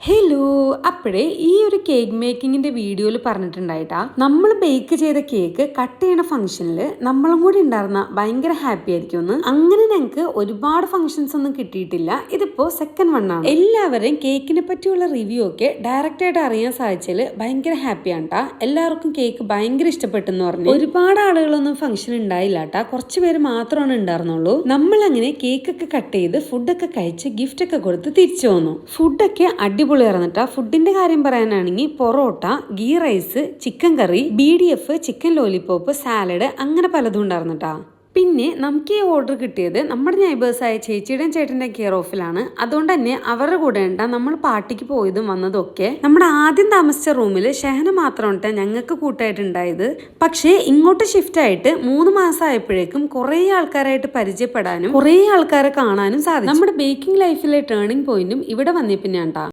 Hello, അപ്പോഴേ ഈ ഒരു കേക്ക് മേക്കിങ്ങിന്റെ വീഡിയോയിൽ പറഞ്ഞിട്ടുണ്ടായിട്ടാ നമ്മൾ ബേക്ക് ചെയ്ത കേക്ക് കട്ട് ചെയ്യണ ഫംഗ്ഷനിൽ നമ്മളും കൂടി ഉണ്ടായിരുന്ന ഭയങ്കര ഹാപ്പി ആയിരിക്കും. അങ്ങനെ ഞങ്ങൾക്ക് ഒരുപാട് ഫംഗ്ഷൻസ് ഒന്നും കിട്ടിയിട്ടില്ല. ഇതിപ്പോ സെക്കൻഡ് വൺ ആണ്. എല്ലാവരെയും കേക്കിനെ പറ്റിയുള്ള റിവ്യൂ ഒക്കെ ഡയറക്റ്റ് ആയിട്ട് അറിയാൻ സാധിച്ചാൽ ഭയങ്കര ഹാപ്പിയാണ് ട്ടാ. എല്ലാവർക്കും കേക്ക് ഭയങ്കര ഇഷ്ടപ്പെട്ടെന്ന് പറഞ്ഞു. ഒരുപാട് ആളുകളൊന്നും ഫംഗ്ഷൻ ഉണ്ടായില്ല ട്ടാ, കുറച്ച് പേര് മാത്രമാണ് ഉണ്ടായിരുന്നുള്ളൂ. നമ്മൾ അങ്ങനെ കേക്കൊക്കെ കട്ട് ചെയ്ത് ഫുഡൊക്കെ കഴിച്ച് ഗിഫ്റ്റ് ഒക്കെ കൊടുത്ത് തിരിച്ചു വന്നു. ഫുഡൊക്കെ അടിപൊളിയായിരുന്നിട്ടാ. ഫുഡിന്റെ കാര്യം പറയാനാണെങ്കിൽ പൊറോട്ട, ഗീ റൈസ്, ചിക്കൻ കറി, BDF, ചിക്കൻ ലോലിപോപ്പ്, സാലഡ്, അങ്ങനെ പലതും ഉണ്ടായിരുന്നിട്ടാ. പിന്നെ നമുക്ക് ഈ ഓർഡർ കിട്ടിയത് നമ്മുടെ നൈബേഴ്സായ ചേച്ചിയുടെയും ചേട്ടൻ്റെ കെയർ ഓഫിലാണ്. അതുകൊണ്ട് തന്നെ അവരുടെ കൂടെ ഉണ്ടാ നമ്മൾ പാർട്ടിക്ക് പോയതും വന്നതും ഒക്കെ. നമ്മുടെ ആദ്യം താമസിച്ച റൂമിൽ ഷെഹന മാത്രമാണ് ഞങ്ങൾക്ക് കൂട്ടായിട്ടുണ്ടായത്. പക്ഷേ ഇങ്ങോട്ട് ഷിഫ്റ്റ് ആയിട്ട് 3 മാസം ആയപ്പോഴേക്കും കുറേ ആൾക്കാരായിട്ട് പരിചയപ്പെടാനും കുറേ ആൾക്കാരെ കാണാനും സാധിച്ചു. നമ്മുടെ ബേക്കിംഗ് ലൈഫിലെ ടേണിംഗ് പോയിന്റും ഇവിടെ വന്നേ പിന്നെയാണ്ടാ.